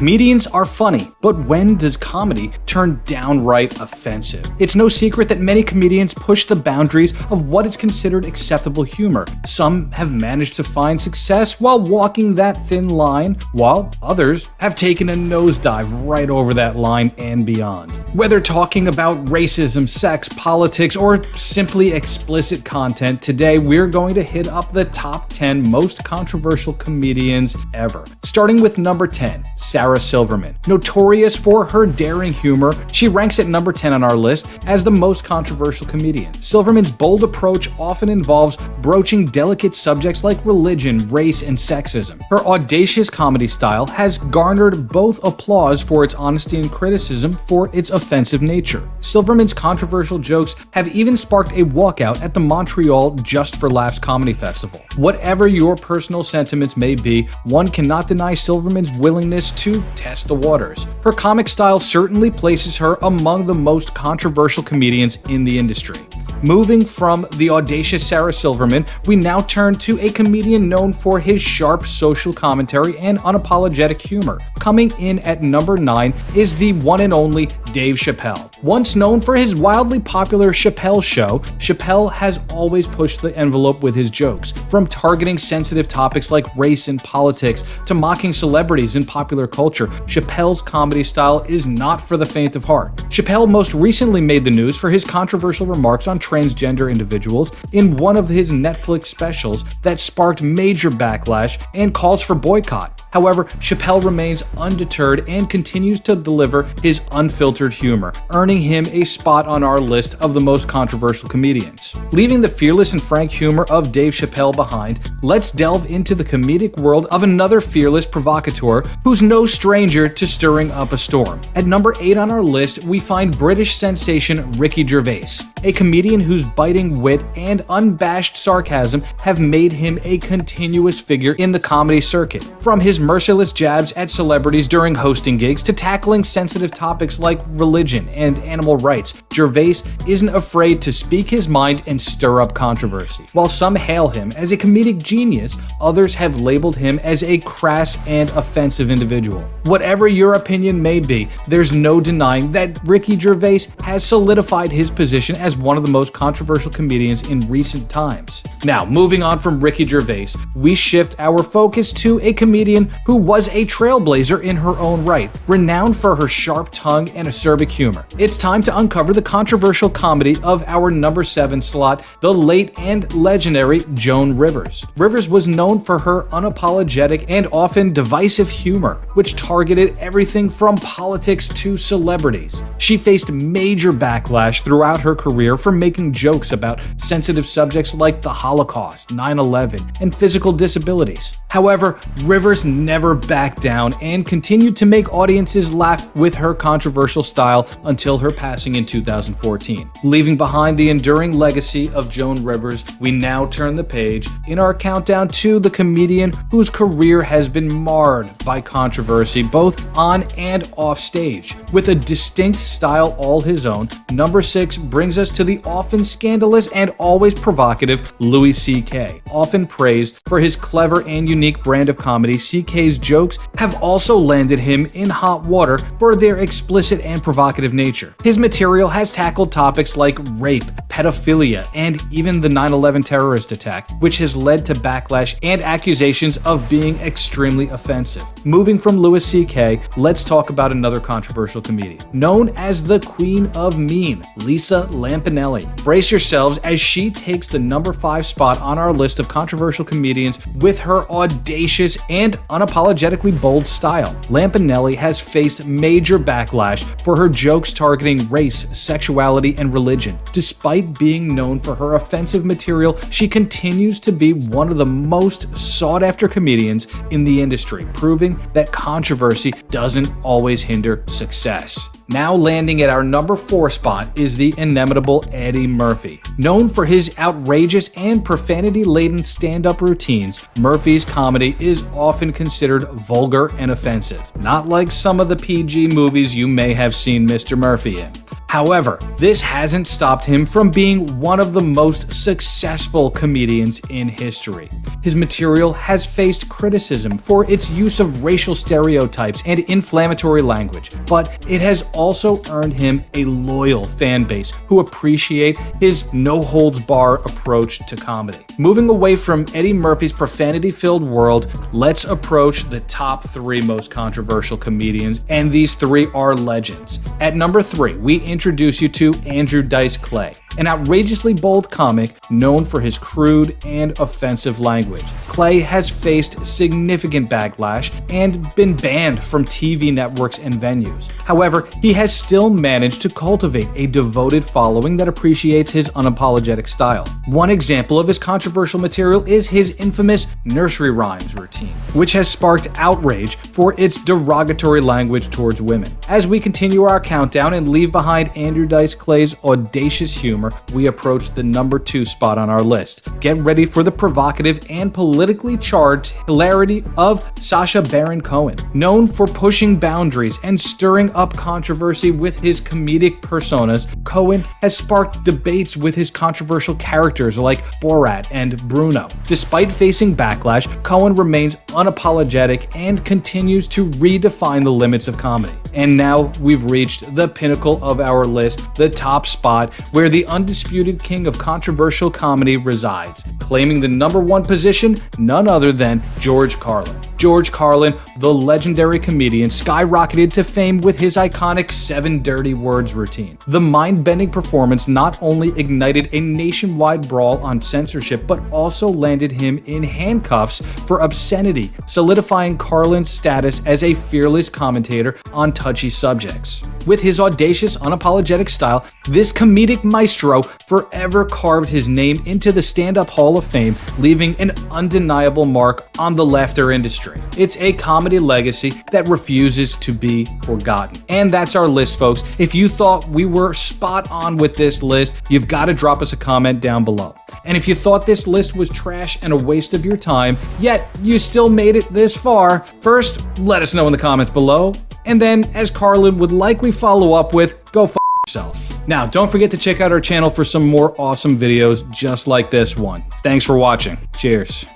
Comedians are funny, but when does comedy turn downright offensive? It's no secret that many comedians push the boundaries of what is considered acceptable humor. Some have managed to find success while walking that thin line, while others have taken a nosedive right over that line and beyond. Whether talking about racism, sex, politics, or simply explicit content, today we're going to hit up the top 10 most controversial comedians ever. Starting with number 10, Sarah Silverman. Notorious for her daring humor, she ranks at number 10 on our list as the most controversial comedian. Silverman's bold approach often involves broaching delicate subjects like religion, race, and sexism. Her audacious comedy style has garnered both applause for its honesty and criticism for its offensive nature. Silverman's controversial jokes have even sparked a walkout at the Montreal Just for Laughs Comedy Festival. Whatever your personal sentiments may be, one cannot deny Silverman's willingness to test the waters. Her comic style certainly places her among the most controversial comedians in the industry. Moving from the audacious Sarah Silverman, we now turn to a comedian known for his sharp social commentary and unapologetic humor. Coming in at number 9 is the one and only Dave Chappelle. Once known for his wildly popular Chappelle Show, Chappelle has always pushed the envelope with his jokes. From targeting sensitive topics like race and politics to mocking celebrities in popular culture, Chappelle's comedy style is not for the faint of heart. Chappelle most recently made the news for his controversial remarks on transgender individuals in one of his Netflix specials that sparked major backlash and calls for boycott. However, Chappelle remains undeterred and continues to deliver his unfiltered humor, earning him a spot on our list of the most controversial comedians. Leaving the fearless and frank humor of Dave Chappelle behind, let's delve into the comedic world of another fearless provocateur who's no stranger to stirring up a storm. At number 8 on our list, we find British sensation Ricky Gervais, a comedian whose biting wit and unabashed sarcasm have made him a continuous figure in the comedy circuit. From his merciless jabs at celebrities during hosting gigs to tackling sensitive topics like religion and animal rights, Gervais isn't afraid to speak his mind and stir up controversy. While some hail him as a comedic genius, others have labeled him as a crass and offensive individual. Whatever your opinion may be, there's no denying that Ricky Gervais has solidified his position as one of the most controversial comedians in recent times. Now, moving on from Ricky Gervais, we shift our focus to a comedian who was a trailblazer in her own right, renowned for her sharp tongue and acerbic humor. It's time to uncover the controversial comedy of our number 7 slot, the late and legendary Joan Rivers. Rivers was known for her unapologetic and often divisive humor, which targeted everything from politics to celebrities. She faced major backlash throughout her career for making jokes about sensitive subjects like the Holocaust, 9/11, and physical disabilities. However, Rivers never backed down and continued to make audiences laugh with her controversial style until her passing in 2014. Leaving behind the enduring legacy of Joan Rivers, we now turn the page in our countdown to the comedian whose career has been marred by controversy both on and off stage. With a distinct style all his own, number 6 brings us to the often scandalous and always provocative Louis C.K. Often praised for his clever and unique brand of comedy, C.K.'s jokes have also landed him in hot water for their explicit and provocative nature. His material has tackled topics like rape, pedophilia, and even the 9/11 terrorist attack, which has led to backlash and accusations of being extremely offensive. Moving from Louis C.K., let's talk about another controversial comedian. Known as the Queen of Mean, Lisa Lampanelli. Brace yourselves as she takes the number 5 spot on our list of controversial comedians with her audacious and unapologetically bold style. Lampanelli has faced major backlash for her jokes targeting race, sexuality, and religion. Despite being known for her offensive material, she continues to be one of the most sought-after comedians in the industry, proving that controversy doesn't always hinder success. Now landing at our number 4 spot is the inimitable Eddie Murphy. Known for his outrageous and profanity-laden stand-up routines, Murphy's comedy is often considered vulgar and offensive, not like some of the PG movies you may have seen Mr. Murphy in. However, this hasn't stopped him from being one of the most successful comedians in history. His material has faced criticism for its use of racial stereotypes and inflammatory language, but it has also earned him a loyal fan base who appreciate his no-holds-barred approach to comedy. Moving away from Eddie Murphy's profanity-filled world, let's approach the top 3 most controversial comedians, and these 3 are legends. At number 3, we introduce you to Andrew Dice Clay, an outrageously bold comic known for his crude and offensive language. Clay has faced significant backlash and been banned from TV networks and venues. However, he has still managed to cultivate a devoted following that appreciates his unapologetic style. One example of his controversial material is his infamous nursery rhymes routine, which has sparked outrage for its derogatory language towards women. As we continue our countdown and leave behind Andrew Dice Clay's audacious humor, we approach the number 2 spot on our list. Get ready for the provocative and politically charged hilarity of Sasha Baron Cohen. Known for pushing boundaries and stirring up controversy with his comedic personas, Cohen has sparked debates with his controversial characters like Borat and Bruno. Despite facing backlash, Cohen remains unapologetic and continues to redefine the limits of comedy. And now we've reached the pinnacle of our list, the top spot, where the undisputed king of controversial comedy resides, claiming the number 1 position, none other than George Carlin. George Carlin, the legendary comedian, skyrocketed to fame with his iconic 7 dirty words routine. The mind-bending performance not only ignited a nationwide brawl on censorship, but also landed him in handcuffs for obscenity, solidifying Carlin's status as a fearless commentator on touchy subjects. With his audacious, unapologetic style, this comedic maestro forever carved his name into the stand-up Hall of Fame, leaving an undeniable mark on the laughter industry. It's a comedy legacy that refuses to be forgotten. And that's our list, folks. If you thought we were spot on with this list, you've got to drop us a comment down below. And if you thought this list was trash and a waste of your time, yet you still made it this far, first, let us know in the comments below. And then, as Carlin would likely follow up with, go f yourself. Now, don't forget to check out our channel for some more awesome videos just like this one. Thanks for watching. Cheers.